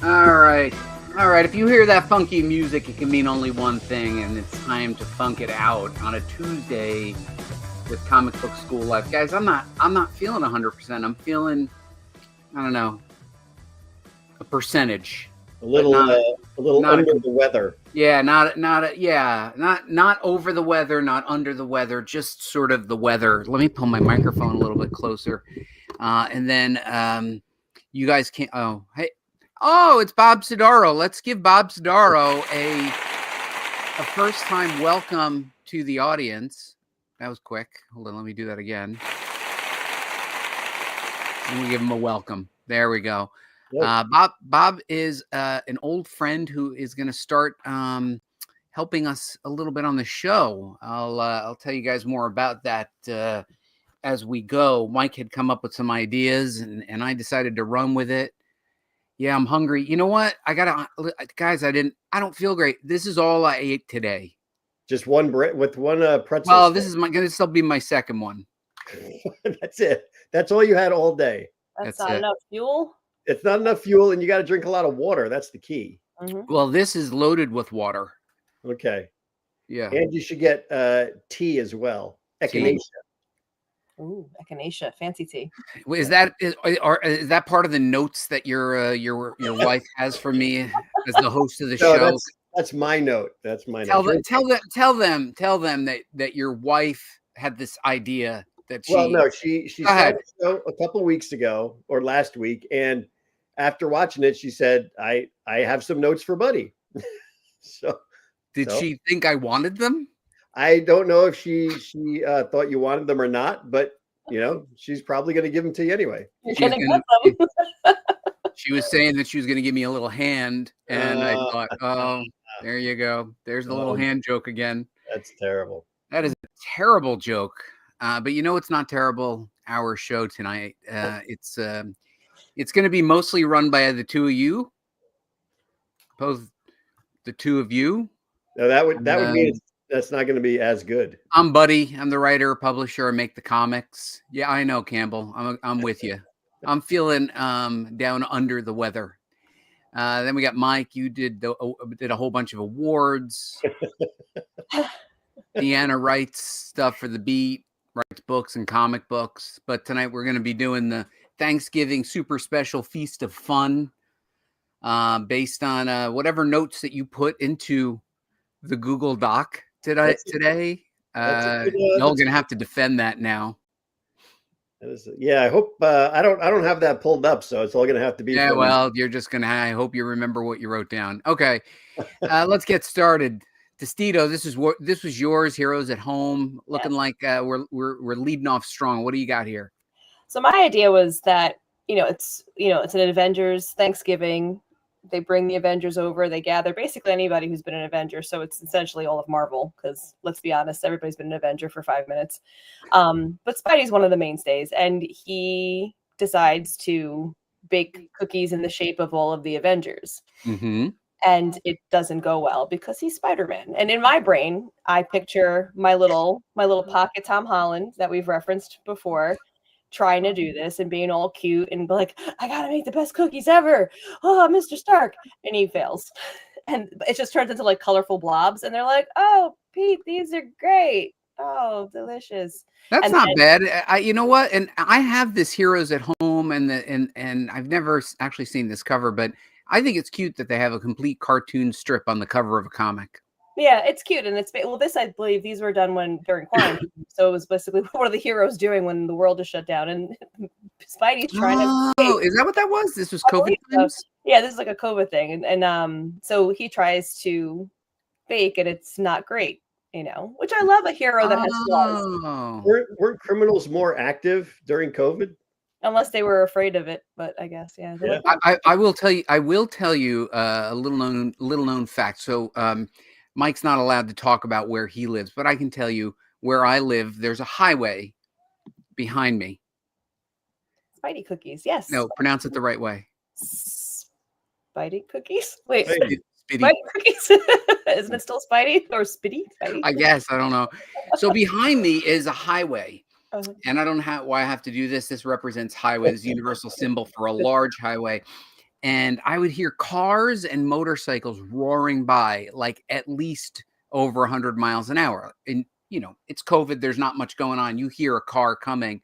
All right. All right. If you hear that funky music, it can mean only one thing, and it's time to funk it out on a Tuesday with Comic Book School Life. Guys, I'm not feeling 100%. I'm feeling, I don't know, a percentage. A little under the weather. Yeah, not over the weather, not under the weather, just sort of the weather. Let me pull my microphone a little bit closer. And then you guys can't. Oh, hey. Oh, it's Bob Sidaro. Let's give Bob Sidaro a first time welcome to the audience. That was quick. Hold on, let me do that again. And we give him a welcome. There we go. Bob is an old friend who is going to start helping us a little bit on the show. I'll tell you guys more about that as we go. Mike had come up with some ideas, and I decided to run with it. Yeah, I'm hungry. You know what? Guys, I don't feel great. This is all I ate today. Just one bread with one pretzel. Well, this is this will be my second one. That's it. That's all you had all day. That's not enough fuel. It's not enough fuel, and you got to drink a lot of water. That's the key. Mm-hmm. Well, this is loaded with water. Okay. Yeah. And you should get tea as well. Echinacea. Ooh, echinacea, fancy tea. Is that part of the notes that your wife has for me as the host of the show? That's my note. That's my note. Tell them that your wife had this idea that she. Well, no, she saw the show a couple of weeks ago or last week, and after watching it, she said, "I have some notes for Buddy." So, did she think I wanted them? I don't know if she thought you wanted them or not, but she's probably going to give them to you anyway. She was saying that she was going to give me a little hand, and I thought, oh, there you go. There's the little hand joke again. That's terrible. That is a terrible joke. But it's not terrible. Our show tonight, it's going to be mostly run by the two of you. Both the two of you. No, that would mean that's not going to be as good. I'm Buddy. I'm the writer, publisher. I make the comics. Yeah, I know, Campbell. I'm with you. I'm feeling down under the weather. Then we got Mike. You did a whole bunch of awards. Deanna writes stuff for the Beat, writes books and comic books. But tonight we're going to be doing the Thanksgiving super special Feast of Fun, based on whatever notes that you put into the Google Doc today. Y'all gonna have to defend that now. Yeah, I hope I don't have that pulled up, so it's all gonna have to be. Yeah, well, you're just gonna. I hope you remember what you wrote down. Okay, let's get started. Destito, this was yours. Heroes at Home, looking like we're leading off strong. What do you got here? So my idea was that it's an Avengers Thanksgiving. They bring the Avengers over. They gather basically anybody who's been an Avenger. So it's essentially all of Marvel because, let's be honest, everybody's been an Avenger for 5 minutes. But Spidey's one of the mainstays, and he decides to bake cookies in the shape of all of the Avengers. Mm-hmm. And it doesn't go well because he's Spider-Man. And in my brain, I picture my little pocket Tom Holland that we've referenced before, trying to do this and being all cute and like, I gotta make the best cookies ever. Oh, Mr. Stark. And he fails. And it just turns into like colorful blobs. And they're like, oh, Pete, these are great. Oh, delicious. That's not bad. You know what? And I have this Heroes at Home and I've never actually seen this cover, but I think it's cute that they have a complete cartoon strip on the cover of a comic. Yeah, it's cute, and this I believe these were done during quarantine. So it was basically what are the heroes doing when the world is shut down, and Spidey's trying to. Oh, is that what that was? This was COVID times? Yeah, this is like a COVID thing, and so he tries to bake, and it's not great, Which I love a hero that has flaws. Weren't criminals more active during COVID? Unless they were afraid of it, but I guess yeah. I will tell you a little known fact. So Mike's not allowed to talk about where he lives, but I can tell you where I live. There's a highway behind me. Spidey cookies, yes. No, pronounce it the right way. Spidey cookies? Wait, Spidey cookies? Isn't it still Spidey or Spidey? I guess, I don't know. So behind me is a highway. And I don't know why I have to do this. This represents highway, this universal symbol for a large highway. and I would hear cars and motorcycles roaring by, like at least over 100 miles an hour. And, you know, it's COVID. There's not much going on. You hear a car coming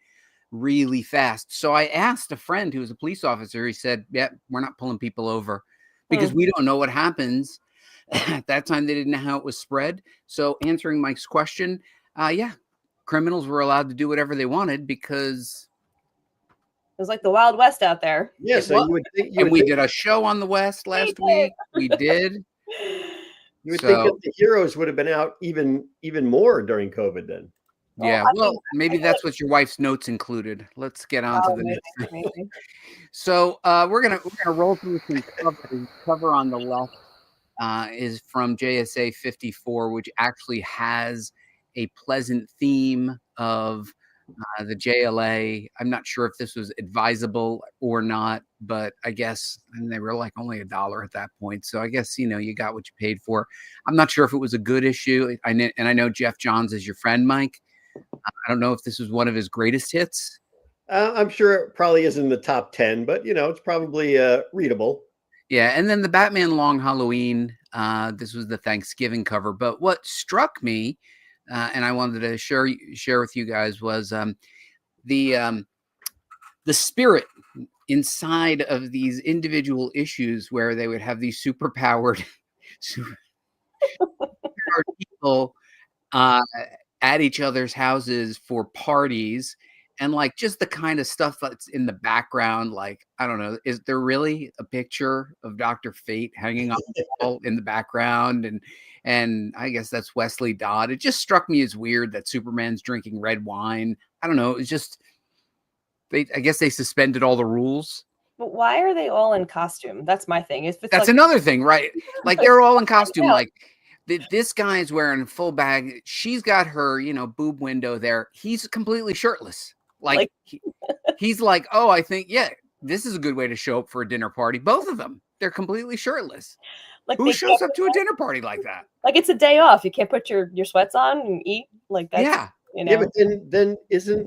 really fast. So I asked a friend who was a police officer. He said, yeah, we're not pulling people over because we don't know what happens. At that time, they didn't know how it was spread. So answering Mike's question, yeah, criminals were allowed to do whatever they wanted because it was like the Wild West out there. Yeah, so you would think, we did a show on the West last week. We did. You would think that the heroes would have been out even more during COVID then. Yeah, well, maybe that's what your wife's notes included. Let's get on to the next thing. So we're gonna roll through some cover on the left is from JSA 54, which actually has a pleasant theme of the JLA. I'm not sure if this was advisable or not, but I guess they were like only $1 at that point. So I guess, you know, you got what you paid for. I'm not sure if it was a good issue. I know Jeff Johns is your friend, Mike. I don't know if this was one of his greatest hits. I'm sure it probably is in the top 10, but, you know, it's probably readable. Yeah, and then the Batman Long Halloween, this was the Thanksgiving cover. But what struck me, and I wanted to share with you guys, was the spirit inside of these individual issues where they would have these superpowered people at each other's houses for parties. And like just the kind of stuff that's in the background, like, I don't know, is there really a picture of Dr. Fate hanging on the wall in the background? And I guess that's Wesley Dodd. It just struck me as weird that Superman's drinking red wine. I don't know. It's just, I guess they suspended all the rules. But why are they all in costume? That's my thing. That's like, another thing, right? Like they're all in costume. Like this guy's wearing full bag. She's got her, you know, boob window there. He's completely shirtless. Like he's like, oh, I think, yeah, this is a good way to show up for a dinner party. Both of them, they're completely shirtless. Like who shows up to a dinner party like that? Like it's a day off. You can't put your sweats on and eat like that. Yeah. You know? Yeah, but then isn't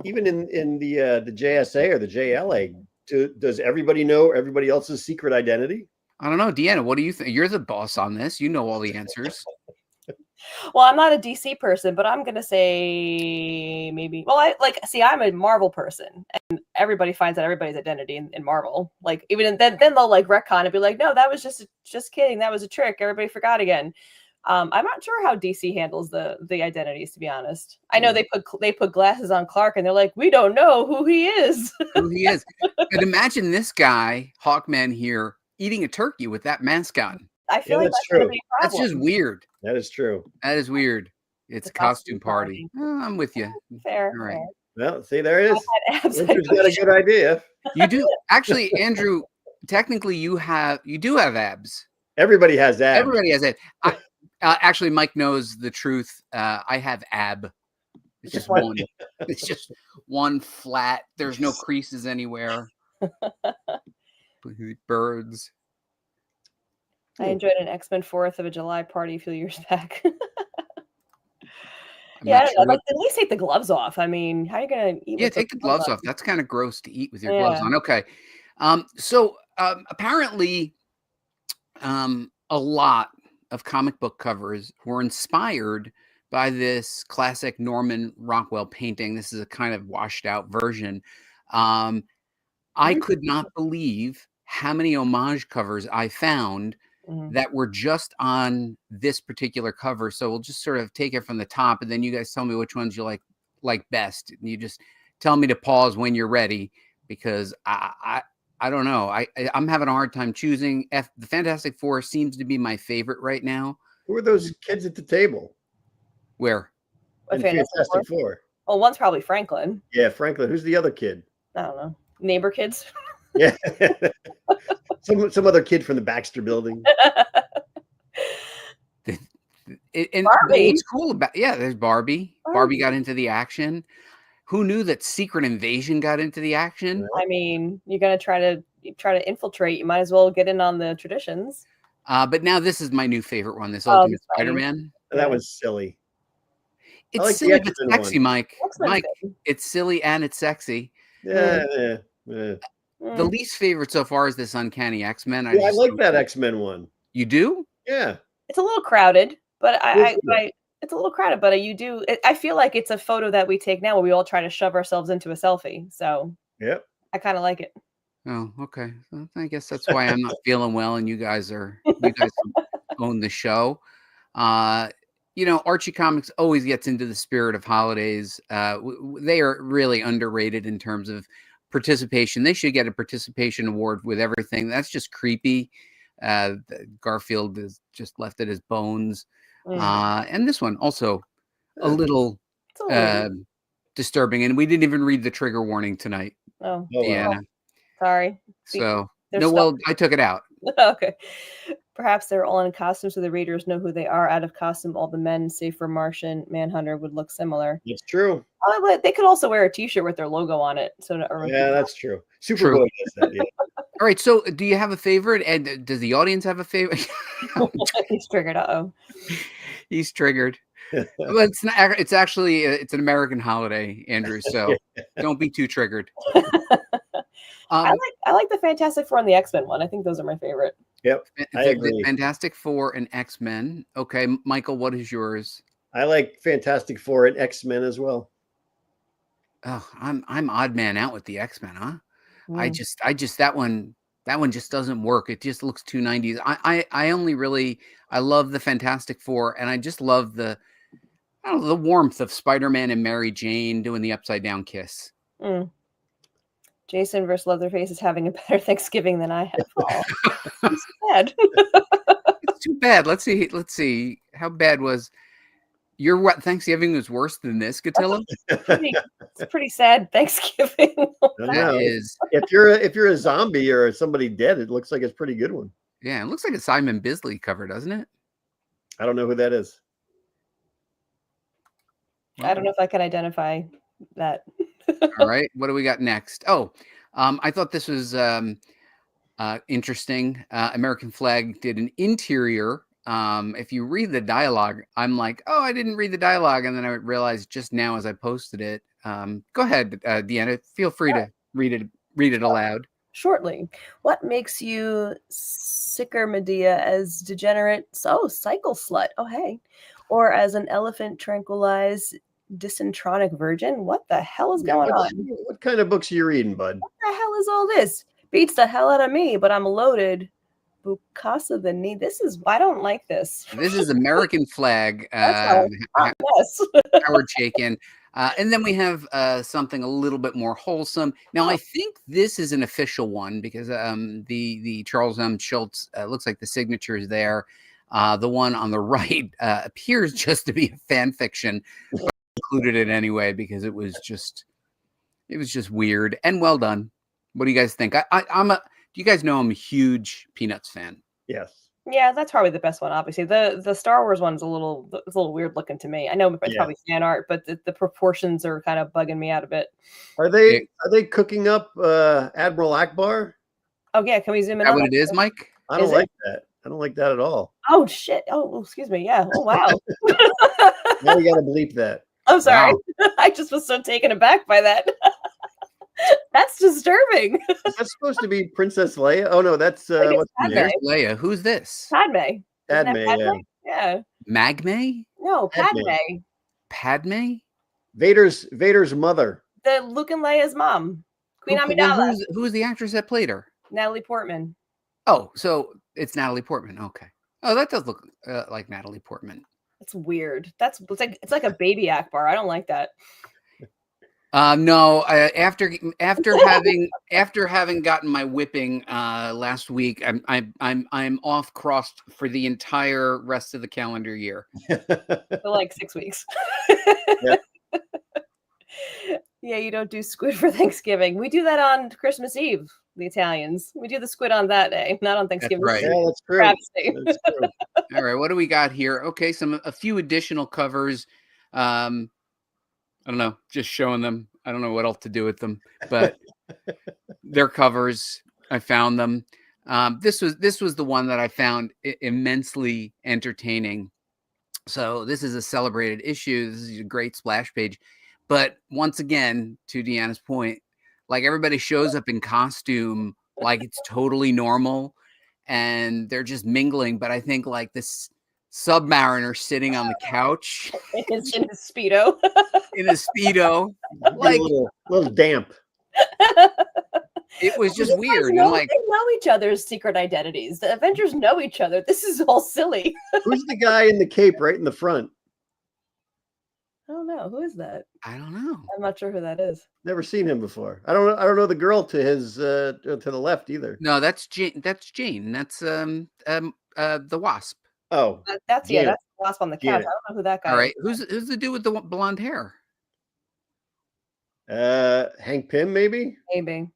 even in the JSA or the JLA, does everybody know everybody else's secret identity? I don't know. Deanna, what do you think? You're the boss on this. You know all the answers. Well, I'm not a DC person, but I'm gonna say maybe. Well, I'm a Marvel person, and everybody finds out everybody's identity in Marvel. Like even then they'll like retcon and be like, no, that was just kidding. That was a trick. Everybody forgot again. I'm not sure how DC handles the identities, to be honest. I know they put glasses on Clark, and they're like, we don't know who he is. Who he is? But imagine this guy, Hawkman here, eating a turkey with that mask on. I feel like that's true. That's just weird. That is true. That is weird. It's a costume party. Oh, I'm with you. Fair. All right. Well, see, there it is. Andrew's got a good idea. You do actually, Andrew. Technically, you do have abs. Everybody has abs. Everybody has abs. Actually, Mike knows the truth. I have ab. It's just one. It's just one flat. There's no creases anywhere. Birds. I enjoyed an X-Men 4th of July party a few years back. Yeah, sure like at least take the gloves off. I mean, how are you gonna eat? Yeah, take the gloves off. That's kind of gross to eat with your gloves on. Okay. So apparently, a lot of comic book covers were inspired by this classic Norman Rockwell painting. This is a kind of washed out version. I could not believe how many homage covers I found that were just on this particular cover. So we'll just sort of take it from the top, and then you guys tell me which ones you like best. And you just tell me to pause when you're ready, because I don't know. I'm having a hard time choosing. The Fantastic Four seems to be my favorite right now. Who are those kids at the table? Where? Fantastic Four. Well, one's probably Franklin. Yeah, Franklin. Who's the other kid? I don't know. Neighbor kids. Yeah. some other kid from the Baxter building. And what's cool about there's Barbie. Barbie got into the action. Who knew that Secret Invasion got into the action? I mean, you're gonna try to infiltrate. You might as well get in on the traditions. But now this is my new favorite one. This Ultimate Spider-Man. That was silly. It's silly but sexy, Mike. Mike, it's silly and it's sexy. Yeah. The least favorite so far is this Uncanny X-Men. I like that X-Men one. You do? Yeah. It's a little crowded, but it's a little crowded, but you do. I feel like it's a photo that we take now where we all try to shove ourselves into a selfie. So yep, I kind of like it. Oh, okay. Well, I guess that's why I'm not feeling well, and you guys own the show. Archie Comics always gets into the spirit of holidays. They are really underrated in terms of participation. They should get a participation award with everything. That's just creepy. Garfield is just left at his bones. And this one also a little disturbing. And we didn't even read the trigger warning tonight. Oh, Deanna. Sorry. So, well, I took it out. Okay. Perhaps they're all in costume, so the readers know who they are. Out of costume, all the men, save for Martian Manhunter, would look similar. It's true. Oh, but they could also wear a T-shirt with their logo on it. So that's true. Superboy does that. Yeah. All right. So, do you have a favorite? And does the audience have a favorite? He's triggered. He's triggered. Well, it's not. It's actually it's an American holiday, Andrew. So don't be too triggered. I like the Fantastic Four and the X-Men one. I think those are my favorite. Yep, I agree. Fantastic Four and X-Men. Okay, Michael, what is yours? I like Fantastic Four and X-Men as well. Oh, I'm odd man out with the X-Men, huh? I just that one just doesn't work. It just looks too 90s. I love the Fantastic Four, and I just love the warmth of Spider-Man and Mary Jane doing the upside down kiss. Jason versus Leatherface is having a better Thanksgiving than I have. It's sad. It's too bad. Let's see. How bad was your Thanksgiving was worse than this, Gatilla? It's pretty sad Thanksgiving. That is. If you're a zombie or somebody dead, it looks like it's a pretty good one. Yeah, it looks like a Simon Bisley cover, doesn't it? I don't know who that is. I don't know if I can identify that. All right. What do we got next? Oh, I thought this was interesting. American Flag did an interior. If you read the dialogue, I'm like, oh, I didn't read the dialogue. And then I realized just now as I posted it. Go ahead, Deanna. Feel free to read it aloud. Shortly. What makes you sicker, Medea, as degenerate? Cycle slut. Oh, hey. Or as an elephant tranquilized dysentronic virgin? What the hell is going on? What kind of books are you reading, bud? What the hell is all this? Beats the hell out of me, but I'm loaded. Bukasa the knee. I don't like this. This is American Flag. Howard Chaykin. And then we have something a little bit more wholesome. Now, I think this is an official one because the Charles M. Schultz looks like the signature is there. The one on the right appears just to be a fan fiction. Included it anyway because it was just weird and well done. What do you guys think? Do you guys know I'm a huge Peanuts fan? Yes. Yeah, that's probably the best one. Obviously, the Star Wars one's a little weird looking to me. I know it's probably fan art, but the proportions are kind of bugging me out a bit. Are they cooking up Admiral Akbar? Oh yeah, can we zoom in? Is that what it is, Mike? I don't like that. I don't like that at all. Oh shit! Oh, excuse me. Yeah. Oh wow. Now we gotta bleep that. I'm sorry. Wow. I just was so taken aback by that. That's disturbing. Is that supposed to be Princess Leia? Oh no, that's what's There's Leia. Who's this? Padme. Padme. Yeah. Magme? No, Padme. Padme? Vader's mother. The Luke and Leia's mom, Queen Amidala. Who's the actress that played her? Natalie Portman. Oh, so it's Natalie Portman. Okay. Oh, that does look like Natalie Portman. It's weird. It's like a baby Akbar. I don't like that. No. After having gotten my whipping last week, I'm off crossed for the entire rest of the calendar year. For like 6 weeks. Yep. Yeah, you don't do squid for Thanksgiving. We do that on Christmas Eve. The Italians. We do the squid on that day, not on Thanksgiving. That's right. Yeah, that's true. That's true. All right, what do we got here? Okay, a few additional covers. I don't know, just showing them. I don't know what else to do with them, but they're covers. I found them. This was the one that I found immensely entertaining. So this is a celebrated issue. This is a great splash page. But once again, to Deanna's point, like everybody shows up in costume, like it's totally normal, and they're just mingling. But I think like this Submariner sitting on the couch in his Speedo. in a Speedo, like a little damp. it was just You guys weird. know, And like, they know each other's secret identities. The Avengers know each other. This is all silly. Who's the guy in the cape right in the front? I don't know. Who is that? I don't know. I'm not sure who that is. Never seen him before. I don't know the girl to his to the left either. No, that's Jane. That's Jane. That's the Wasp. Oh, That's Janet. that's the Wasp on the couch. Janet. I don't know who that guy All right, is. who's the dude with the blonde hair? Hank Pym, maybe. Maybe.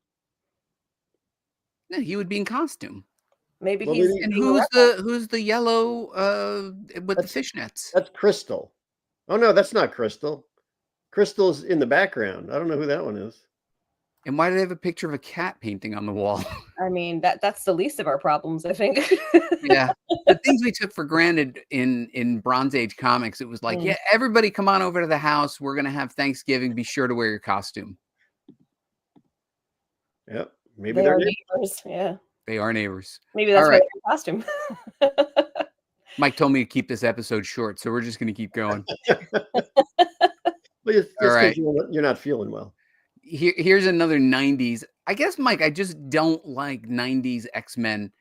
No, he would be in costume. Maybe Well, he's. maybe- And being who's the yellow with the That's- fishnets? That's Crystal. Oh no, that's not Crystal. Crystal's in the background. I don't know who that one is. And why do they have a picture of a cat painting on the wall? I mean, that's the least of our problems, I think. Yeah, the things we took for granted in Bronze Age comics, it was like, yeah, everybody come on over to the house. We're gonna have Thanksgiving. Be sure to wear your costume. Yep, maybe They they're are neighbors. neighbors. Yeah. They are neighbors. Maybe that's All why right. they're in costume. Mike told me to keep this episode short, so we're just gonna keep going. Well, just All right. you're not feeling well. Here's another 90s. I guess, Mike, I just don't like 90s X-Men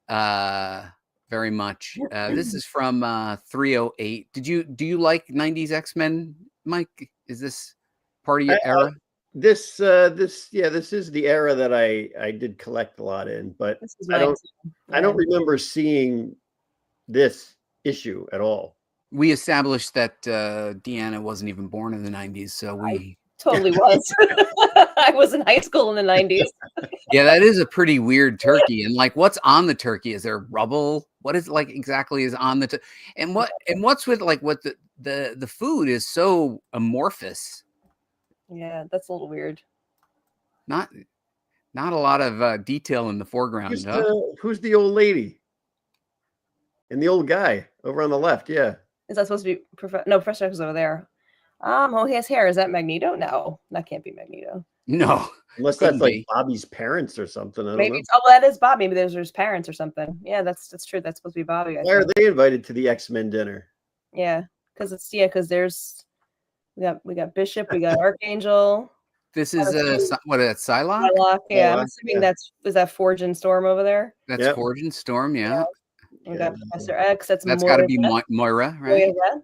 very much. This is from 308. Do you like 90s X-Men, Mike? Is this part of your era? This is the era that I did collect a lot in, but This is I don't mine. I don't remember seeing this issue at all. We established that Deanna wasn't even born in the 90s, so we Totally was. I was in high school in the 90s. yeah, that is a pretty weird turkey. And like, what's on the turkey? Is there rubble? What is like exactly is on the and what's with like what the food is so amorphous. Yeah, that's a little weird. Not a lot of detail in the foreground. Who's the old lady? And the old guy over on the left, yeah. Is that supposed to be Professor X is over there? Oh, he has hair. Is that Magneto? No, that can't be Magneto. No, Unless couldn't that's like be. Bobby's parents or something. I don't Maybe know. that is Bob. Maybe those are his parents or something. Yeah, that's true. That's supposed to be Bobby. Why are they invited to the X-Men dinner? Yeah, because there's we got Bishop, we got Archangel. This is what is that, Psylocke? Psylocke, yeah, I'm Psylocke, assuming yeah. is that Forge and Storm over there? That's Yep. Forge and Storm, yeah. We got Professor X. That's got to be Moira, right? Moira.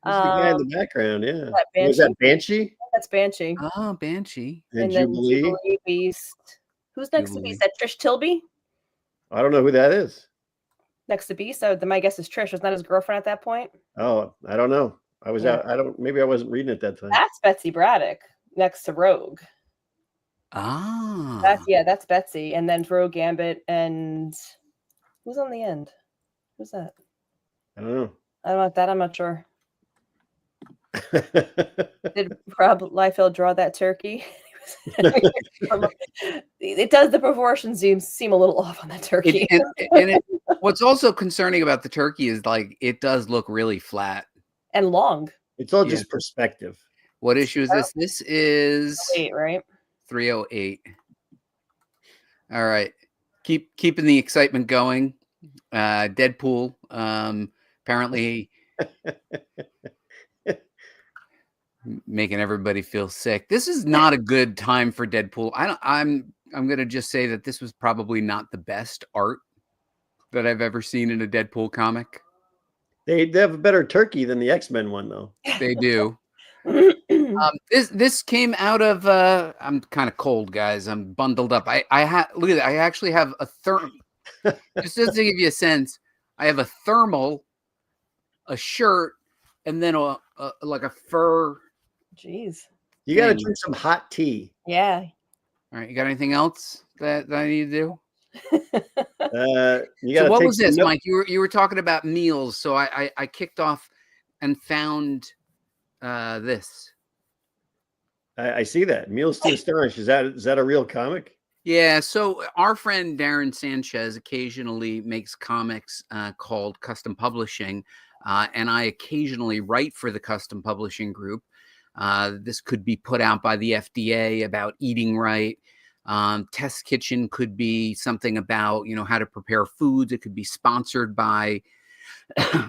Who's the guy in the background? Yeah. That Was that Banshee? That's Banshee. Oh, Banshee. And then Jubilee? Beast. Who's next to Beast? That Trish Tilby? I don't know who that is. Next to Beast? So my guess is Trish. Was not his girlfriend at that point? Oh, I don't know. I was out. Maybe I wasn't reading it that time. That's Betsy Braddock next to Rogue. Ah. That's Betsy. And then Rogue Gambit and who's on the end? Who's that? I don't know. I don't know that. I'm not sure. Did Rob Liefeld draw that turkey? It does. The proportions seem a little off on that turkey. What's also concerning about the turkey is like it does look really flat and long. It's all just perspective. What issue is this? This is 8, right? 308. All right, keeping the excitement going. Deadpool apparently making everybody feel sick. This is not a good time for Deadpool. I'm gonna just say that this was probably not the best art that I've ever seen in a Deadpool comic. They have a better turkey than the X-Men one, though. They do. This came out of I'm kind of cold, guys. I'm bundled up. I look at that. I actually have a just to give you a sense, I have a thermal, a shirt, and then like a fur. Jeez. You got to drink some hot tea. Yeah. All right. You got anything else that I need to do? You got. So what was this, Mike? You were talking about meals, so I kicked off and found this. I see that. Meals to Astonish. Is that a real comic? Yeah. So our friend Darren Sanchez occasionally makes comics called Custom Publishing, and I occasionally write for the Custom Publishing group. This could be put out by the FDA about eating right. Test Kitchen could be something about, how to prepare foods. It could be sponsored by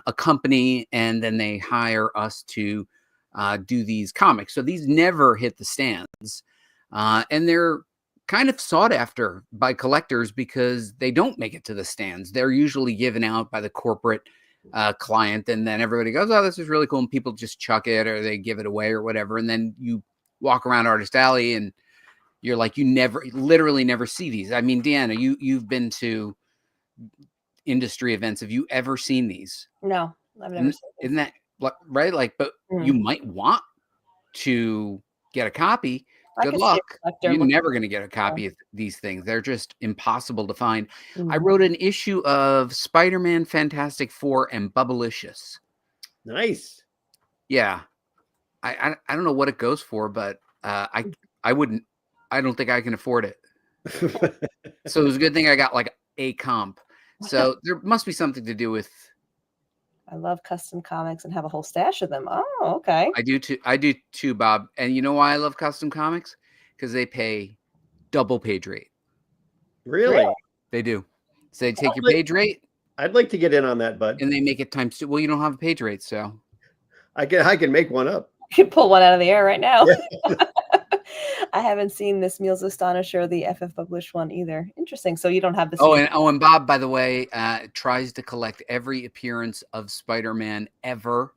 a company, and then they hire us to do these comics. So these never hit the stands, and they're kind of sought after by collectors because they don't make it to the stands. They're usually given out by the corporate client, and then everybody goes, "Oh, this is really cool," and people just chuck it or they give it away or whatever. And then you walk around Artist Alley and you're like, you literally never see these. I mean, Deanna, you've been to industry events. Have you ever seen these? No, I've never seen these. Isn't that right? Like, but you might want to get a copy. Good luck. You're never going to get a copy of these things. They're just impossible to find. I wrote an issue of Spider-Man, Fantastic Four, and Bubblicious. Nice. Yeah. I don't know what it goes for, but I don't think I can afford it. So it was a good thing I got like a comp. So there must be something to do with. I love custom comics and have a whole stash of them. Oh, okay. I do too, Bob. And you know why I love custom comics? Because they pay double page rate. Really? They do. So they take your page rate. I'd like to get in on that, bud. And they make it times 2. Well, you don't have a page rate, so I can make one up. You can pull one out of the air right now. Yeah. I haven't seen this Meals Astonisher, the FF Published one either. Interesting. So you don't have this. And Bob, by the way, tries to collect every appearance of Spider-Man ever.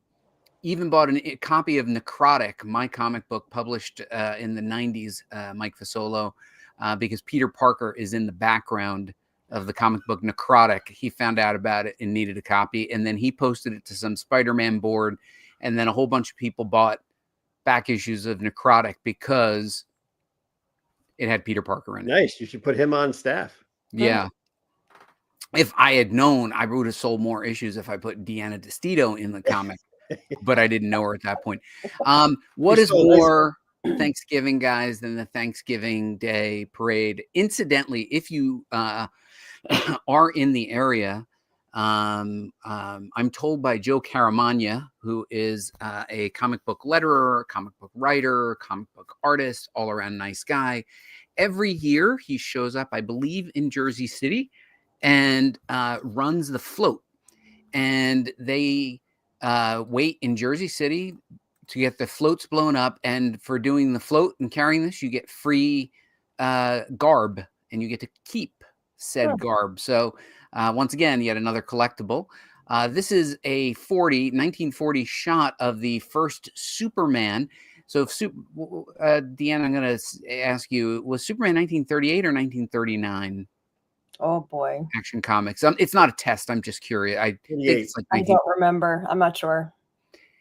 Even bought a copy of Necrotic, my comic book published in the 90s, Mike Fasolo, because Peter Parker is in the background of the comic book Necrotic. He found out about it and needed a copy. And then he posted it to some Spider-Man board. And then a whole bunch of people bought back issues of Necrotic because it had Peter Parker in it. Nice. You should put him on staff. Yeah. If I had known, I would have sold more issues if I put Deanna Destito in the comic, but I didn't know her at that point. What is more Thanksgiving, guys, than the Thanksgiving Day parade? Incidentally, if you are in the area, I'm told by Joe Caramagna, who is a comic book letterer, comic book writer, comic book artist, all around nice guy. Every year he shows up, I believe, in Jersey City and runs the float. And they wait in Jersey City to get the floats blown up. And for doing the float and carrying this, you get free garb, and you get to keep said garb. So once again, yet another collectible. This is a 1940 shot of the first Superman. So, Deanna, I'm going to ask you, was Superman 1938 or 1939? Oh, boy. Action Comics. It's not a test. I'm just curious. I think it's like I don't remember. I'm not sure.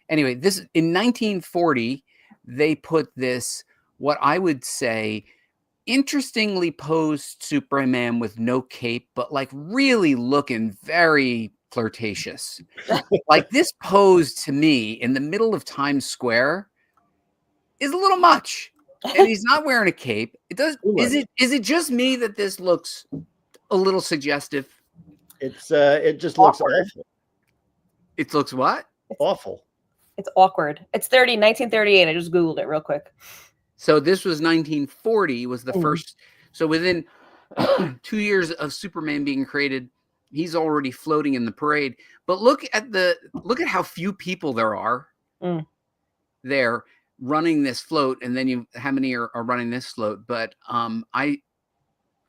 Anyway, this in 1940, they put this, what I would say, interestingly posed Superman with no cape, but like really looking very flirtatious. Like this pose to me in the middle of Times Square is a little much. And he's not wearing a cape. Is it just me that this looks a little suggestive? It just looks awful. It looks what? Awful. It's awkward. It's 1938. I just Googled it real quick. So this was 1940 was the first. So within 2 years of Superman being created, he's already floating in the parade. But look at how few people there are there running this float, and then how many are running this float. But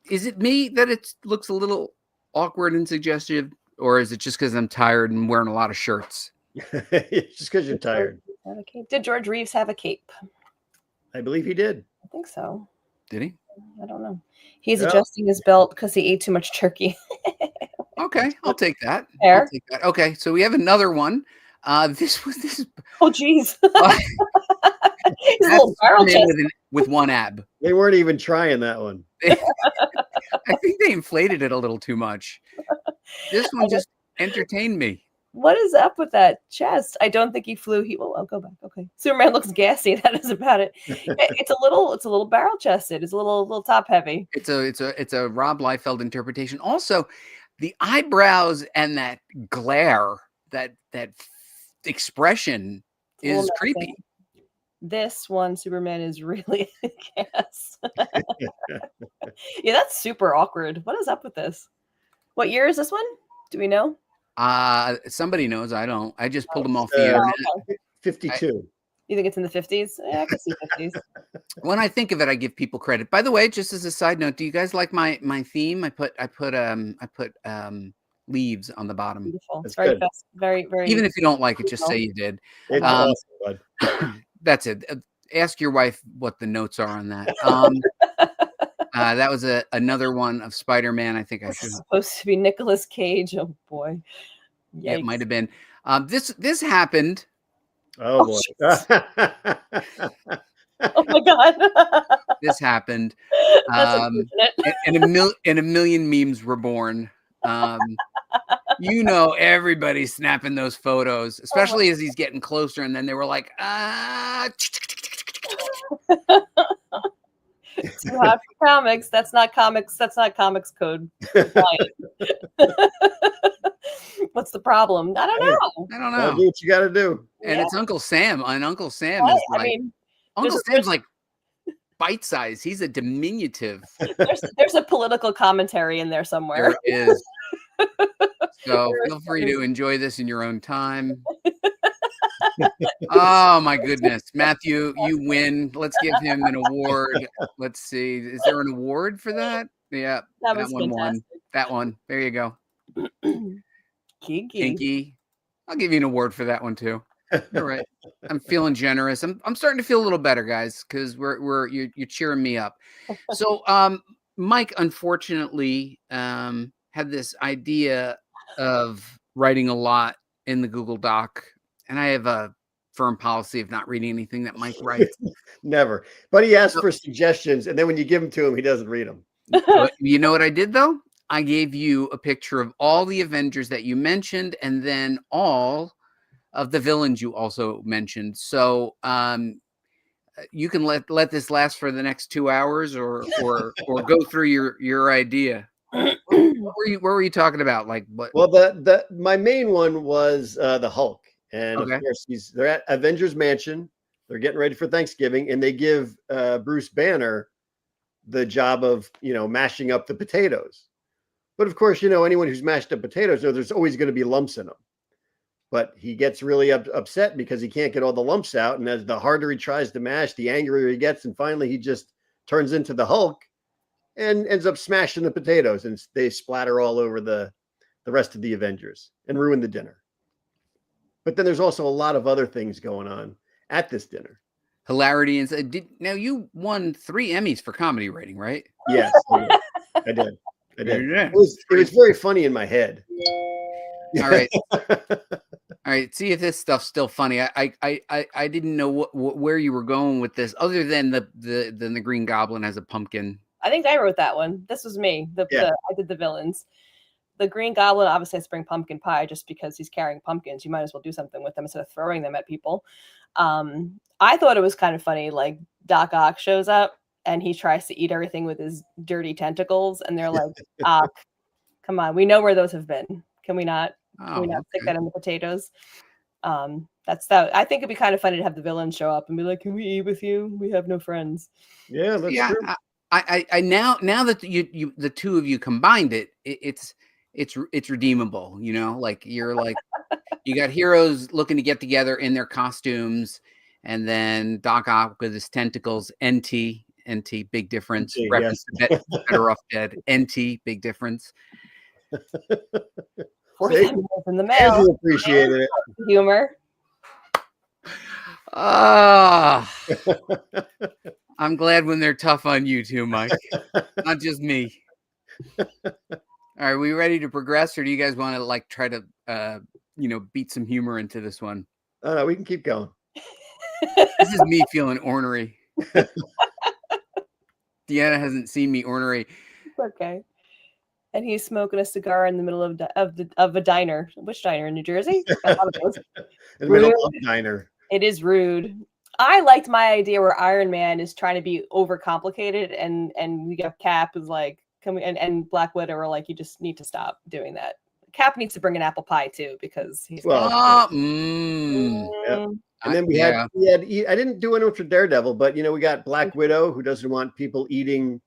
is it me that it looks a little awkward and suggestive, or is it just because I'm tired and wearing a lot of shirts? It's just because you're tired. Did George Reeves have a cape? I believe he did. I think so. Did he? I don't know. He's adjusting his belt because he ate too much turkey. Okay, I'll take that. Fair. I'll take that. Okay, so we have another one. This. Oh, geez. He's a little barrel chest with one ab. They weren't even trying that one. I think they inflated it a little too much. This one just entertained me. What is up with that chest? I don't think he flew. I'll go back. Okay. Superman looks gassy. That is about it. It's a little barrel chested. It's a little top heavy. It's a Rob Liefeld interpretation. Also, the eyebrows and that glare, that expression is creepy. this one Superman is really a gas. Yeah, that's super awkward. What is up with this? What year is this one? Do we know? Somebody knows. I don't. I just pulled them off the internet. 52. You think it's in the 50s? Yeah, I can see 50s. When I think of it, I give people credit. By the way, just as a side note, do you guys like my theme? I put leaves on the bottom. Beautiful. That's very good. fast, very. Even if you don't like it, just say you did. It's awesome, bud. That's it. Ask your wife what the notes are on that. That was another one of Spider-Man. I think I should. Supposed to be Nicolas Cage. Oh boy, yeah, it might have been. This happened. Oh boy. Oh my god. This happened. That's unfortunate. And a million memes were born. Everybody's snapping those photos, especially as he's getting closer. And then they were like, Too hot for comics. That's not comics. That's not comics code. What's the problem? I don't know. Do what you got to do. And it's Uncle Sam. And Uncle Sam is like, Uncle Sam's like bite size. He's a diminutive. There's a political commentary in there somewhere. There is. So feel free to enjoy this in your own time. Oh my goodness, Matthew, you win. Let's give him an award. Let's see. Is there an award for that? Yeah, that one won. That one. There you go. Kinky. I'll give you an award for that one too. All right. I'm feeling generous. I'm starting to feel a little better, guys, because you're cheering me up. So Mike unfortunately had this idea of writing a lot in the Google Doc, and I have a firm policy of not reading anything that Mike writes. Never. But he asks for suggestions, and then when you give them to him, he doesn't read them. But you know what I did though? I gave you a picture of all the Avengers that you mentioned, and then all of the villains you also mentioned. So you can let this last for the next 2 hours, or go through your idea. What were you talking about? Like what? Well, my main one was the Hulk, and of course they're at Avengers Mansion. They're getting ready for Thanksgiving, and they give Bruce Banner the job of mashing up the potatoes. But of course, anyone who's mashed up potatoes knows there's always going to be lumps in them. But he gets really upset because he can't get all the lumps out, and as the harder he tries to mash, the angrier he gets, and finally he just turns into the Hulk and ends up smashing the potatoes, and they splatter all over the rest of the Avengers and ruin the dinner. But then there's also a lot of other things going on at this dinner. Hilarity. And now you won 3 Emmys for comedy writing, right? Yes, I did. It was very funny in my head. All right. All right. See if this stuff's still funny. I didn't know where you were going with this, other than the Green Goblin has a pumpkin. I think I wrote that one. This was me. I did the villains. The Green Goblin obviously has to bring pumpkin pie just because he's carrying pumpkins. You might as well do something with them instead of throwing them at people. I thought it was kind of funny. Like Doc Ock shows up and he tries to eat everything with his dirty tentacles, and they're like, "Ock, come on, we know where those have been. Can we not? Stick that in the potatoes?" That's that. I think it'd be kind of funny to have the villains show up and be like, "Can we eat with you? We have no friends." Yeah, that's true. I now that the two of you combined it's redeemable, like you're like you got heroes looking to get together in their costumes, and then Doc Ock with his tentacles. NT, big difference. NT, reference to Better Off Dead. NT, big difference. In the mail. Andrew appreciated it. Humor. I'm glad when they're tough on you too, Mike. Not just me. All right, are we ready to progress, or do you guys want to try to beat some humor into this one? No, we can keep going. This is me feeling ornery. Deanna hasn't seen me ornery. It's okay. And he's smoking a cigar in the middle of a diner. Which diner in New Jersey? In the middle of a diner. It is rude. I liked my idea where Iron Man is trying to be overcomplicated, and we got Cap is like, "Can we?" And Black Widow are like, "You just need to stop doing that." Cap needs to bring an apple pie too, because he's. Well, I And then we had I didn't do anyone for Daredevil, but we got Black Widow, who doesn't want people eating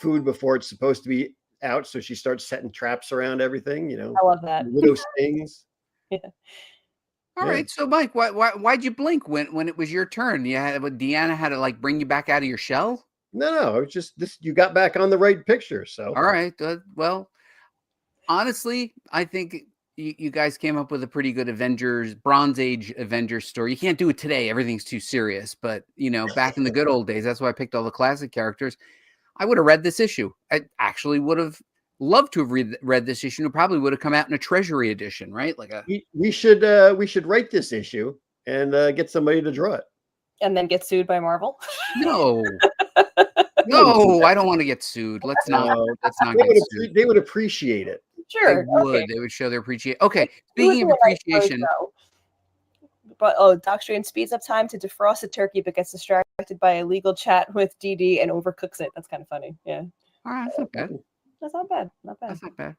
food before it's supposed to be out, so she starts setting traps around everything. I love that. Widow stings. Yeah. All right, so Mike, why'd you blink when it was your turn? Deanna had to like bring you back out of your shell? No, it's just this. You got back on the right picture. So all right, well, honestly, I think you guys came up with a pretty good Bronze Age Avengers story. You can't do it today; everything's too serious. But back in the good old days, that's why I picked all the classic characters. I would have read this issue. I actually would have loved to have read this issue. It probably would have come out in a Treasury edition, right? Like we should write this issue and get somebody to draw it, and then get sued by Marvel. No, no, I don't want to get sued. Let's not get sued. They would appreciate it. Sure, they would. Okay. They would show their appreciation. Okay, speaking of appreciation. But Doc Strange speeds up time to defrost a turkey, but gets distracted by a legal chat with DD and overcooks it. That's kind of funny. Yeah. All right, that's not bad. That's not bad. Not bad. That's not bad.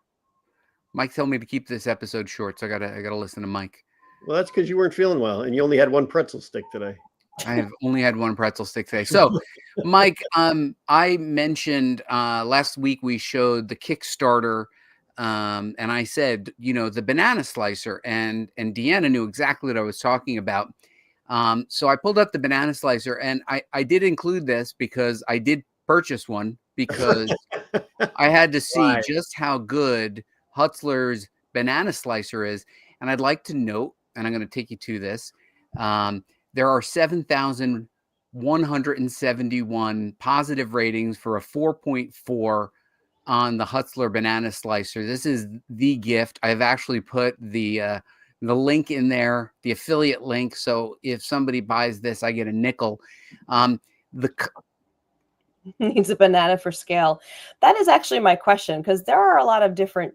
Mike told me to keep this episode short, so I gotta listen to Mike. Well, that's because you weren't feeling well, and you only had one pretzel stick today. I have only had one pretzel stick today. So, Mike, I mentioned last week we showed the Kickstarter. And I said, the banana slicer, and Deanna knew exactly what I was talking about. So I pulled up the banana slicer, and I did include this because I did purchase one because I had to see just how good Hutzler's banana slicer is. And I'd like to note, and I'm going to take you to this, there are 7,171 positive ratings for a 4.4 on the Hutzler banana slicer. This is the gift. I've actually put the link in there, the affiliate link. So if somebody buys this, I get a nickel. Needs a banana for scale. That is actually my question, because there are a lot of different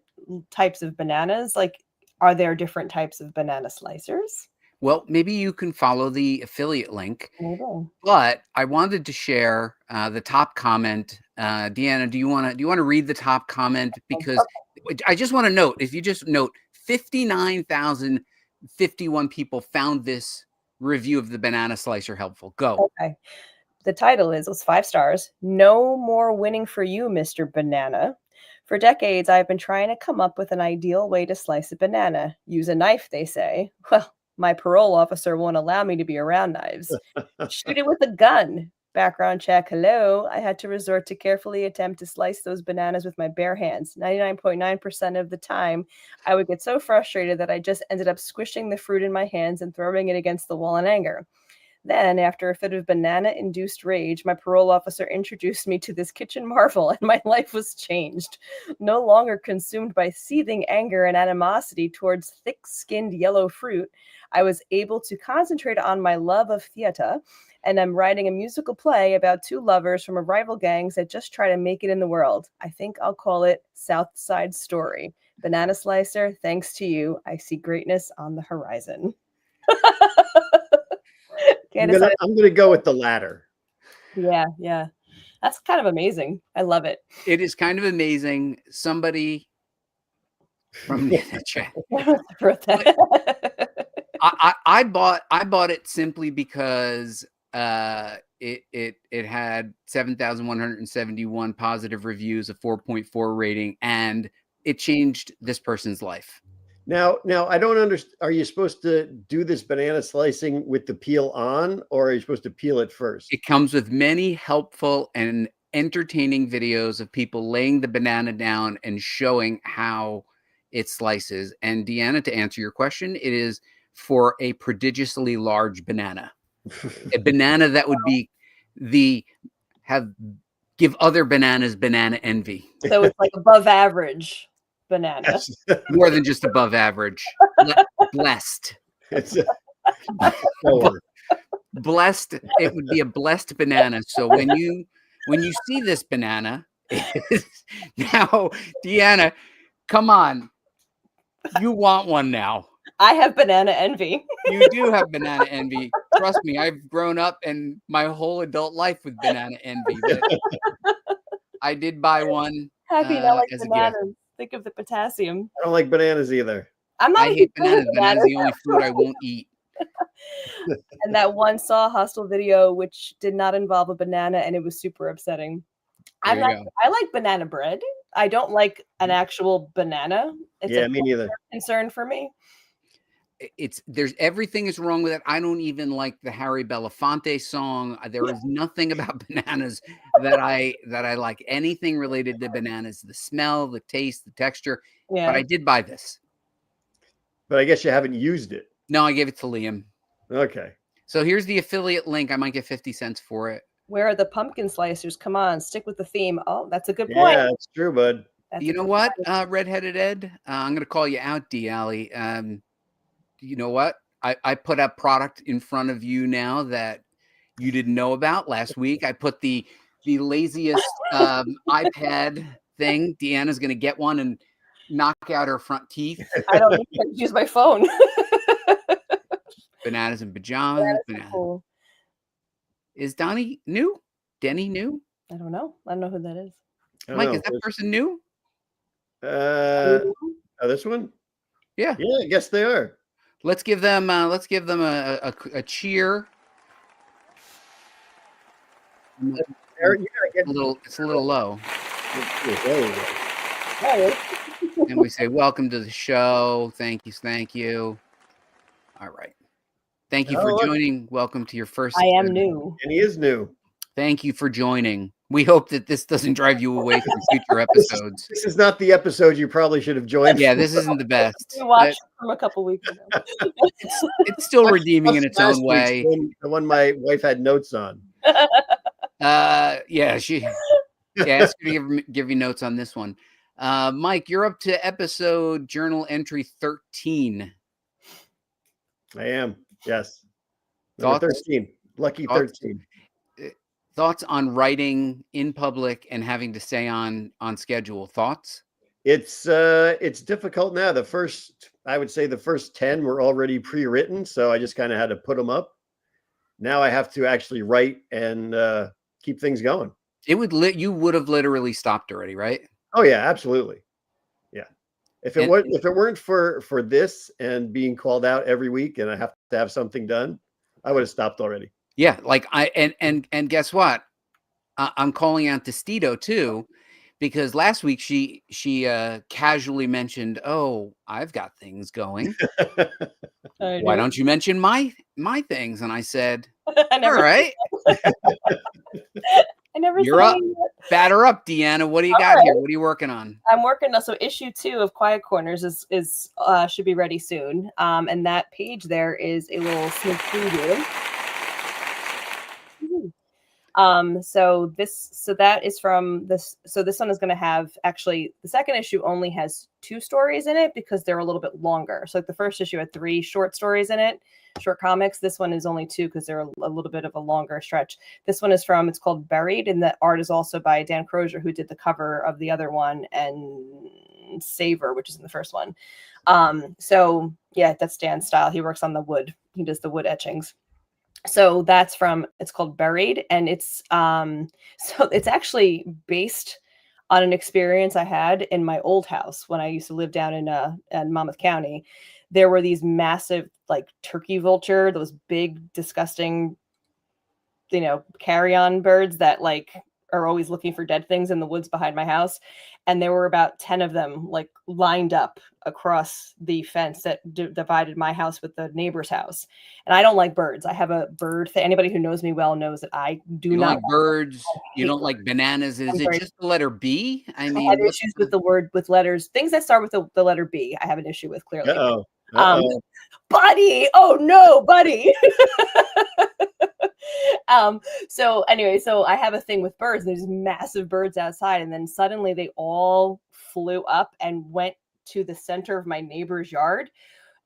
types of bananas. Like, are there different types of banana slicers? Well, maybe you can follow the affiliate link. But I wanted to share the top comment. Deanna, do you want to read the top comment? Because I just want to note, if you just note, 59,051 people found this review of the banana slicer helpful. Go. Okay. The title was 5 stars. No more winning for you, Mr. Banana. For decades, I've been trying to come up with an ideal way to slice a banana. Use a knife, they say. Well, my parole officer won't allow me to be around knives. Shoot it with a gun. Background check. Hello. I had to resort to carefully attempt to slice those bananas with my bare hands. 99.9% of the time, I would get so frustrated that I just ended up squishing the fruit in my hands and throwing it against the wall in anger. Then, after a fit of banana-induced rage, my parole officer introduced me to this kitchen marvel, and my life was changed. No longer consumed by seething anger and animosity towards thick-skinned yellow fruit, I was able to concentrate on my love of theater, and I'm writing a musical play about 2 lovers from rival gangs that just try to make it in the world. I think I'll call it South Side Story. Banana Slicer, thanks to you, I see greatness on the horizon. I'm gonna go with the latter. Yeah. That's kind of amazing. I love it. It is kind of amazing. Somebody from the chat. I bought it simply because it had 7,171 positive reviews, a 4.4 rating, and it changed this person's life. Now I don't understand. Are you supposed to do this banana slicing with the peel on, or are you supposed to peel it first? It comes with many helpful and entertaining videos of people laying the banana down and showing how it slices. And Deanna, to answer your question, it is for a prodigiously large banana, a banana that would be give other bananas banana envy. So it's like above average banana. Yes. More than just above average. Blessed. Blessed. It would be a blessed banana. So when you see this banana, now, Deanna, come on. You want one now. I have banana envy. You do have banana envy. Trust me, I've grown up in my whole adult life with banana envy. But I did buy one. Happy now like bananas. Think of the potassium. I don't like bananas either. I hate bananas. Bananas are the only food I won't eat. And that one Saw Hostel video, which did not involve a banana, and it was super upsetting. I like banana bread. I don't like an actual banana. It's me neither. Concern for me. There's everything is wrong with it. I don't even like the Harry Belafonte song. There is nothing about bananas that I like. Anything related to bananas, the smell, the taste, the texture. Yeah. But I did buy this. But I guess you haven't used it. No, I gave it to Liam. Okay. So here's the affiliate link. I might get 50 cents for it. Where are the pumpkin slicers? Come on, stick with the theme. Oh, that's a good point. Yeah, that's true, bud. You know what, Redheaded Ed? I'm going to call you out, D. Alley. You know what? I put a product in front of you now that you didn't know about last week. I put the laziest iPad thing. Deanna's going to get one and knock out her front teeth. I don't need to use my phone. Bananas and pajamas. Cool. Is Donnie new? Denny new? I don't know. I don't know who that is. Mike, is that person new? This one? Yeah. Yeah, I guess they are. Let's give them a cheer. It's a little low. And we say, welcome to the show. Thank you. All right. Thank you for joining. Welcome to your first. I am new. And he is new. Thank you for joining. We hope that this doesn't drive you away from future episodes. This is not the episode you probably should have joined. Yeah, this isn't the best. We watched from a couple weeks ago. It's still redeeming in its own way. The one my wife had notes on. Yeah, she asked you to give you notes on this one. Mike, you're up to episode journal entry 13. I am. Yes. Number 13. Lucky 13. Thoughts on writing in public and having to stay on schedule? Thoughts? It's difficult now. I would say the first 10 were already pre-written, so I just kind of had to put them up. Now I have to actually write and keep things going. You would have literally stopped already, right? Oh yeah, absolutely. Yeah. If it weren't for this and being called out every week and I have to have something done, I would have stopped already. Yeah, like and guess what? I'm calling out Destito too, because last week she casually mentioned, "Oh, I've got things going. Why don't you mention my things?" And I said, "All right." I never. You're up. Batter up, Deanna. What do you got here? What are you working on? I'm working on issue 2 of Quiet Corners is should be ready soon. And that page there is a little sneak preview. So that is from this. So this one is going to have, actually, the second issue only has 2 stories in it because they're a little bit longer. So like the first issue had 3 short stories in it, short comics. This one is only 2 because they're a little bit of a longer stretch. This one is it's called Buried, and the art is also by Dan Crozier, who did the cover of the other one, and Savor, which is in the first one. So yeah, that's Dan's style. He works on the wood. He does the wood etchings. So it's called Buried, and it's actually based on an experience I had in my old house when I used to live down in Monmouth County. There were these massive, like, turkey vulture, those big, disgusting, carrion birds that are always looking for dead things in the woods behind my house. And there were about 10 of them lined up across the fence that divided my house with the neighbor's house. And I don't like birds. I have a bird thing. Anybody who knows me well knows that I do not like birds. You don't like bananas. Is it just the letter B? I mean, I have issues with letters. Things that start with the letter B, I have an issue with, clearly. Buddy. Oh no, buddy. So anyway, so I have a thing with birds. There's massive birds outside, and then suddenly they all flew up and went to the center of my neighbor's yard.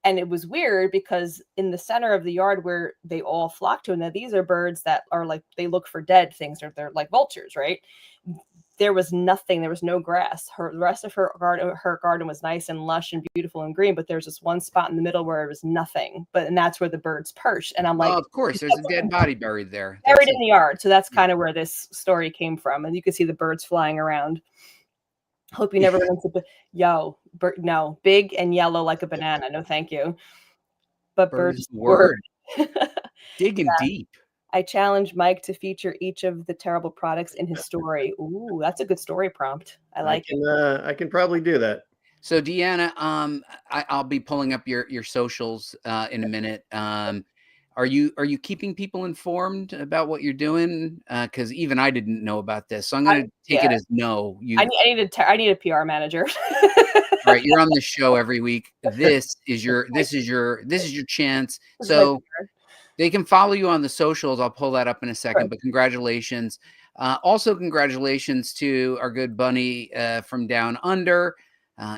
And it was weird because in the center of the yard where they all flock to, and now these are birds that are they look for dead things, or they're like vultures, right? There was nothing. There was no grass. The rest of her garden was nice and lush and beautiful and green, but there's this one spot in the middle where it was nothing. And that's where the birds perch. And I'm like, oh, of course, there's a dead body buried there. Buried in the yard. So that's kind of where this story came from. And you can see the birds flying around. Hope you never run into no, big and yellow like a banana. No, thank you. but bird is the word. Digging deep. I challenge Mike to feature each of the terrible products in his story. Ooh, that's a good story prompt. I like it. I can probably do that. So Deanna, I'll be pulling up your socials in a minute. Are you keeping people informed about what you're doing? Because even I didn't know about this, so I'm going to take it as no. I need a PR manager. All right, you're on the show every week. This is your chance. So they can follow you on the socials. I'll pull that up in a second. But congratulations. Also, congratulations to our good bunny from down under.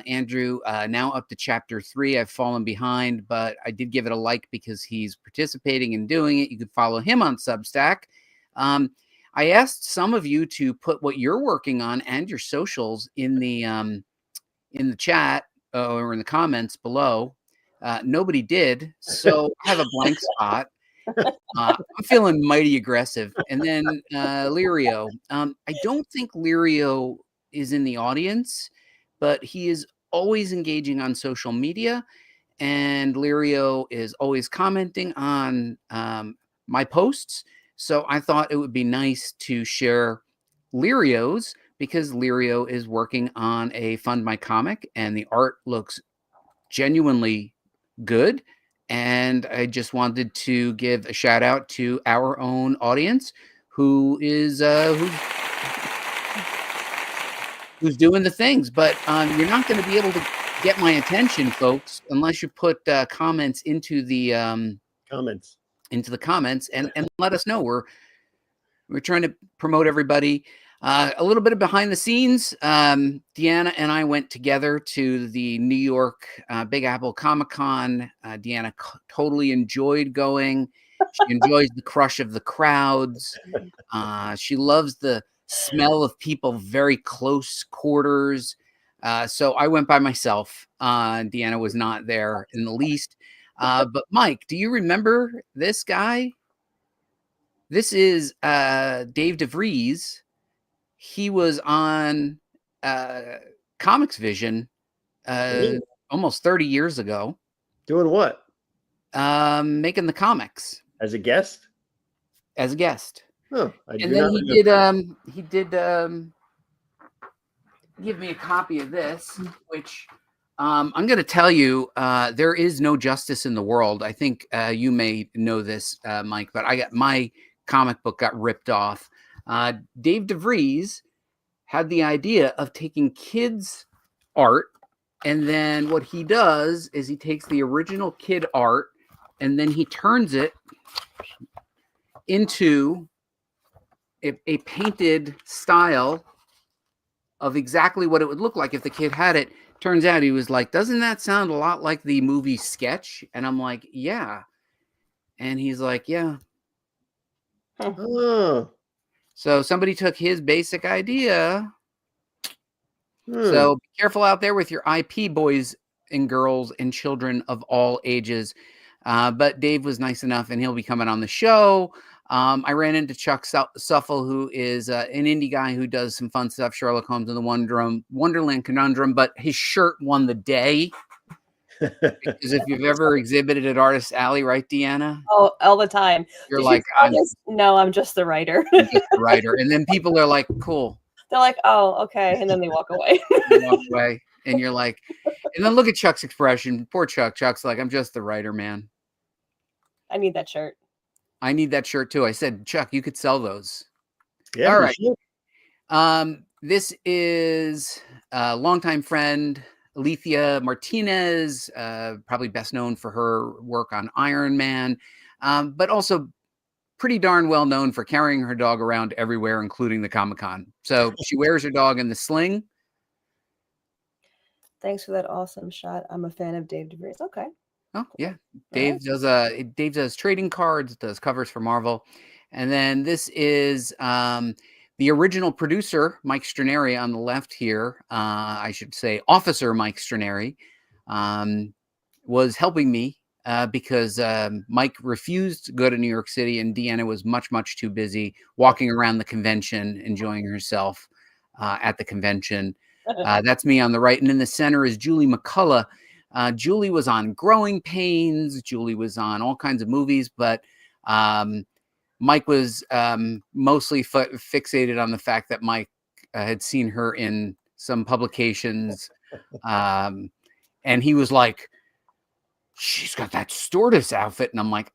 Andrew, now up to chapter 3. I've fallen behind, but I did give it a like because he's participating and doing it. You can follow him on Substack. I asked some of you to put what you're working on and your socials in the chat or in the comments below. Nobody did, so I have a blank spot. I'm feeling mighty aggressive. And then Lirio. I don't think Lirio is in the audience, but he is always engaging on social media, and Lirio is always commenting on my posts. So I thought it would be nice to share Lirio's, because Lirio is working on a Fund My Comic, and the art looks genuinely good. And I just wanted to give a shout out to our own audience who's doing the things. But you're not going to be able to get my attention, folks, unless you put comments into the comments and let us know. We're trying to promote everybody. A little bit of behind the scenes. Deanna and I went together to the New York Big Apple Comic-Con. Deanna totally enjoyed going. She enjoys the crush of the crowds. She loves the smell of people very close quarters. So I went by myself. Deanna was not there in the least. But Mike, do you remember this guy? This is Dave DeVries. He was on Comics Vision almost 30 years ago. Doing what? Making the comics. As a guest? As a guest. Oh, and then he did give me a copy of this, which I'm going to tell you, there is no justice in the world. I think you may know this, Mike, but my comic book got ripped off. Dave DeVries had the idea of taking kids' art, and then what he does is he takes the original kid art and then he turns it into a painted style of exactly what it would look like if the kid had it. Turns out he was like, doesn't that sound a lot like the movie Sketch? And I'm like, yeah. And he's like, yeah. Oh. So somebody took his basic idea. So be careful out there with your IP, boys and girls and children of all ages. But Dave was nice enough, and he'll be coming on the show. I ran into Chuck Suffel, who is an indie guy who does some fun stuff, Sherlock Holmes and the Wonderland Conundrum, but his shirt won the day. Because if you've ever exhibited at Artist Alley, right, Deanna? Oh, all the time. You're like, no, I'm just the writer. I'm just the writer. And then people are like, cool. They're like, oh, okay. And then they walk away. And you're like, and then look at Chuck's expression. Poor Chuck. Chuck's like, I'm just the writer, man. I need that shirt. I need that shirt too. I said, Chuck, you could sell those. Yeah. All right. This is a longtime friend, Alethea Martinez, probably best known for her work on Iron Man, but also pretty darn well known for carrying her dog around everywhere, including the Comic-Con. So she wears her dog in the sling. Thanks for that awesome shot. I'm a fan of Dave DeVries. Okay. Oh yeah, Dave does trading cards, does covers for Marvel, and then this is the original producer, Mike Straneri, on the left here. I should say, Officer Mike Straneri was helping me because Mike refused to go to New York City, and Deanna was much too busy walking around the convention, enjoying herself at the convention. That's me on the right, and in the center is Julie McCullough. Julie was on Growing Pains. Julie was on all kinds of movies, but Mike was mostly fixated on the fact that Mike had seen her in some publications. And he was like, she's got that stewardess outfit. And I'm like,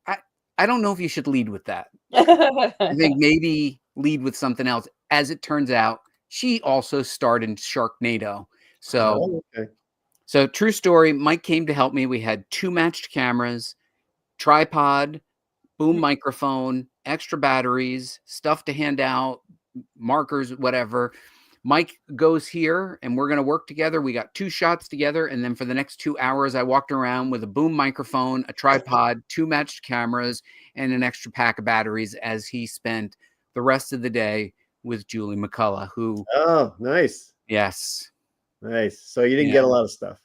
I don't know if you should lead with that. I think maybe lead with something else. As it turns out, she also starred in Sharknado. So, So true story, Mike came to help me. We had 2 matched cameras, tripod, boom microphone, extra batteries, stuff to hand out, markers, whatever. Mike goes here and we're going to work together. We got 2 shots together. And then for the next 2 hours, I walked around with a boom microphone, a tripod, 2 matched cameras, and an extra pack of batteries as he spent the rest of the day with Julie McCullough, who. Oh, nice. Yes. Nice. So you didn't get a lot of stuff.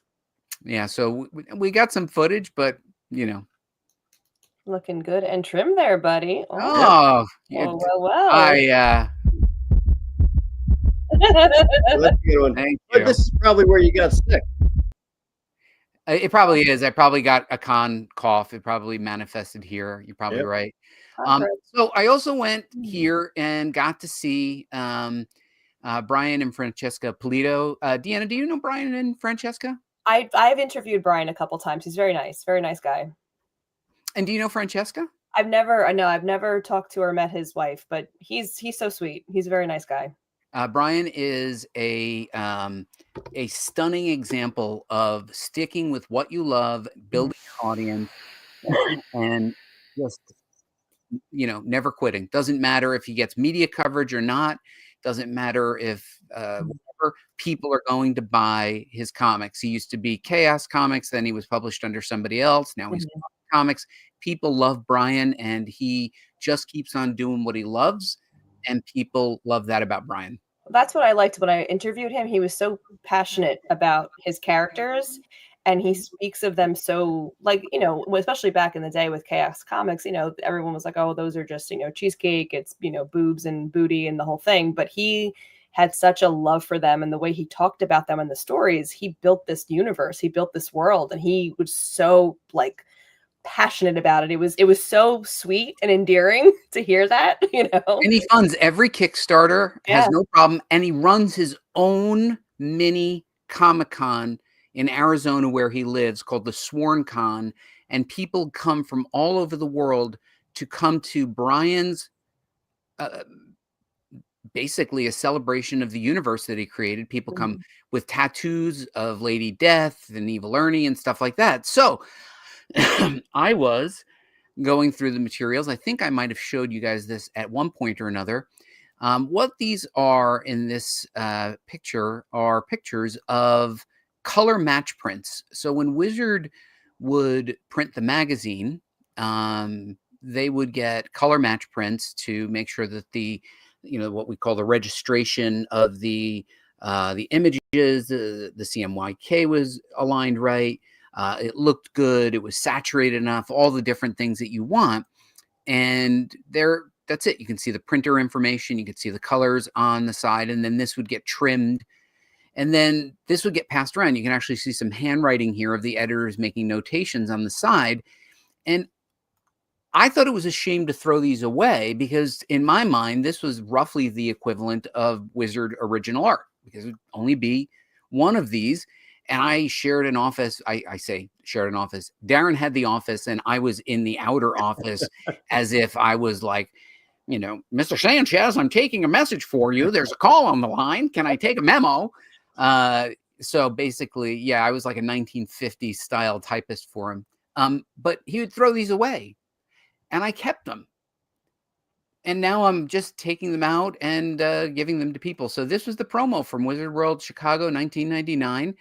Yeah. So we got some footage, but looking good and trim there, buddy. Well. That's a good one. Thank but you. This is probably where you got sick. It probably is. I probably got a con cough. It probably manifested here. You're probably right. So I also went here and got to see Brian and Francesca Polito. Deanna, do you know Brian and Francesca? I've interviewed Brian a couple times. He's very nice guy. And do you know Francesca? I've never talked to or met his wife, but he's so sweet. He's a very nice guy. Brian is a stunning example of sticking with what you love, building your audience, and just never quitting. Doesn't matter if he gets media coverage or not. Doesn't matter if whatever, people are going to buy his comics. He used to be Chaos Comics, then he was published under somebody else. Now he's Comics. People love Brian, and he just keeps on doing what he loves. And people love that about Brian. That's what I liked when I interviewed him. He was so passionate about his characters, and he speaks of them so, like, especially back in the day with Chaos Comics, everyone was like, oh, those are just, cheesecake. It's, boobs and booty and the whole thing. But he had such a love for them, and the way he talked about them in the stories, he built this universe, he built this world, and he was so passionate about it. It was so sweet and endearing to hear that, And he funds every Kickstarter, has no problem, and he runs his own mini Comic-Con in Arizona where he lives called the Sworn Con, and people come from all over the world to come to Brian's basically a celebration of the universe that he created. People come with tattoos of Lady Death and Evil Ernie and stuff like that. So I was going through the materials. I think I might have showed you guys this at one point or another. What these are in this picture are pictures of color match prints. So when Wizard would print the magazine, they would get color match prints to make sure that the, what we call the registration of the images, the CMYK was aligned right. It looked good. It was saturated enough, all the different things that you want. And that's it. You can see the printer information. You can see the colors on the side, and then this would get trimmed. And then this would get passed around. You can actually see some handwriting here of the editors making notations on the side. And I thought it was a shame to throw these away because in my mind, this was roughly the equivalent of Wizard original art because it would only be one of these. And I shared an office. I say shared an office. Darren had the office and I was in the outer office as if I was like, Mr. Sanchez, I'm taking a message for you. There's a call on the line. Can I take a memo? So basically, I was like a 1950s style typist for him. But he would throw these away and I kept them. And now I'm just taking them out and giving them to people. So this was the promo from Wizard World Chicago, 1999.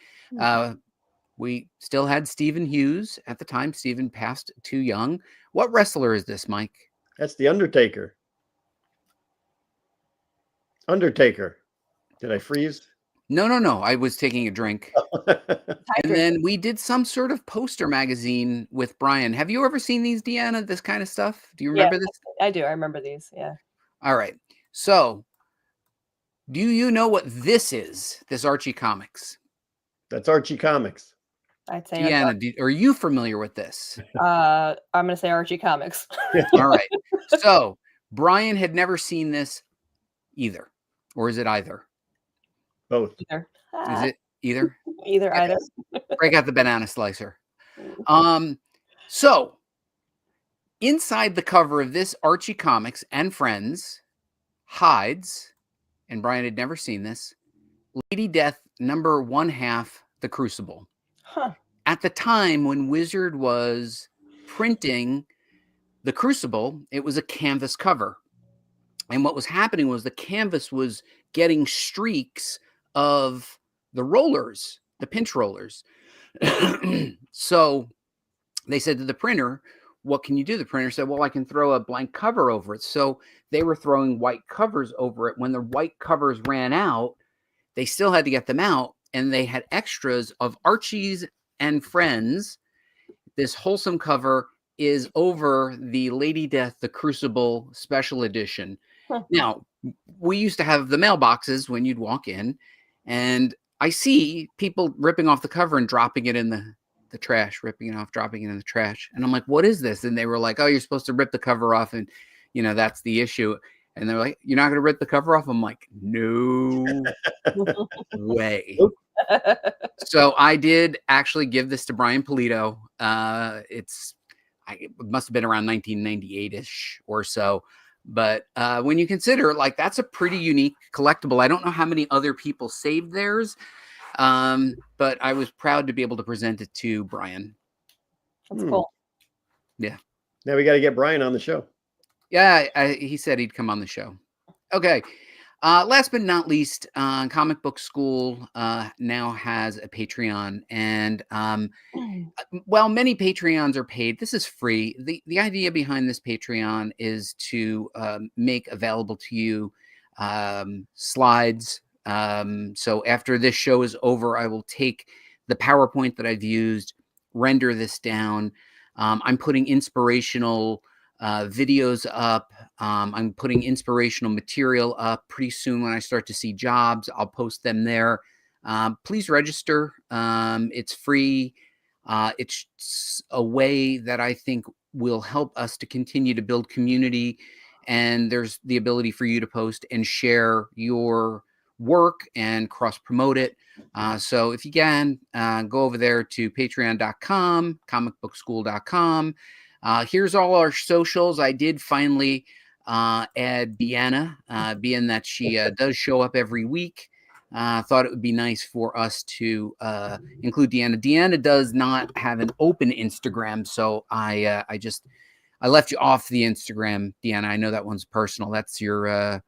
We still had Stephen Hughes at the time. Stephen passed too young. What wrestler is this, Mike? That's the Undertaker. Undertaker. Did I freeze? No. I was taking a drink. And then we did some sort of poster magazine with Brian. Have you ever seen these, Deanna, this kind of stuff? Do you remember this? I do. I remember these. Yeah. All right. So do you know what this is, this Archie Comics? That's Archie Comics. I'd say. Deanna, are you familiar with this? I'm going to say Archie Comics. All right. So Brian had never seen this either. Or is it either? Both. Either. Is it either? Either. Break out the banana slicer. So inside the cover of this Archie Comics and Friends hides, and Brian had never seen this, Lady Death number 1/2, The Crucible. Huh. At the time when Wizard was printing The Crucible, it was a canvas cover. And what was happening was the canvas was getting streaks of the rollers, the pinch rollers. So they said to the printer, what can you do? The printer said, well, I can throw a blank cover over it. So they were throwing white covers over it. When the white covers ran out, they still had to get them out. And they had extras of Archie's and Friends. This wholesome cover is over the Lady Death, The Crucible special edition. Now, we used to have the mailboxes when you'd walk in, and I see people ripping off the cover and dropping it in the trash, ripping it off, dropping it in the trash. And I'm like, what is this? And they were like, oh, you're supposed to rip the cover off, and, that's the issue. And they're like, you're not going to rip the cover off? I'm like, no way. So I did actually give this to Brian Polito. It must have been around 1998-ish or so. But when you consider, that's a pretty unique collectible. I don't know how many other people saved theirs, but I was proud to be able to present it to Brian. That's cool. Yeah. Now we got to get Brian on the show. Yeah, he said he'd come on the show. Okay. Last but not least, Comic Book School now has a Patreon, and while many Patreons are paid, this is free. The idea behind this Patreon is to make available to you slides. So after this show is over, I will take the PowerPoint that I've used, render this down. I'm putting inspirational videos up. I'm putting inspirational material up. Pretty soon when I start to see jobs, I'll post them there. Please register. It's free. It's a way that I think will help us to continue to build community. And there's the ability for you to post and share your work and cross promote it. So if you can, go over there to patreon.com, comicbookschool.com. Here's all our socials. I did finally add Deanna, being that she does show up every week. Thought it would be nice for us to include Deanna. Deanna does not have an open Instagram, so I left you off the Instagram, Deanna. I know that one's personal. That's your.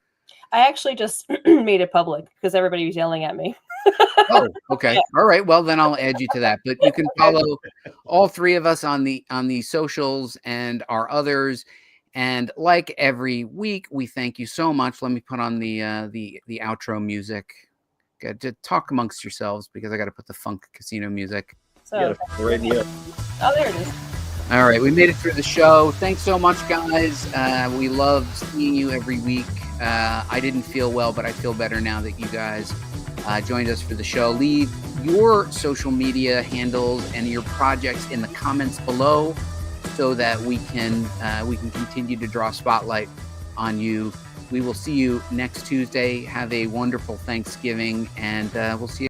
I actually just made it public because everybody was yelling at me. Oh, okay. Yeah. All right. Well, then I'll add you to that. But you can follow all three of us on the socials and our others. And like every week, we thank you so much. Let me put on the outro music. To talk amongst yourselves because I got to put the funk casino music. So, oh, there it is. All right, we made it through the show. Thanks so much, guys. We love seeing you every week. I didn't feel well, but I feel better now that you guys joined us for the show. Leave your social media handles and your projects in the comments below so that we can continue to draw spotlight on you. We will see you next Tuesday. Have a wonderful Thanksgiving, and we'll see you.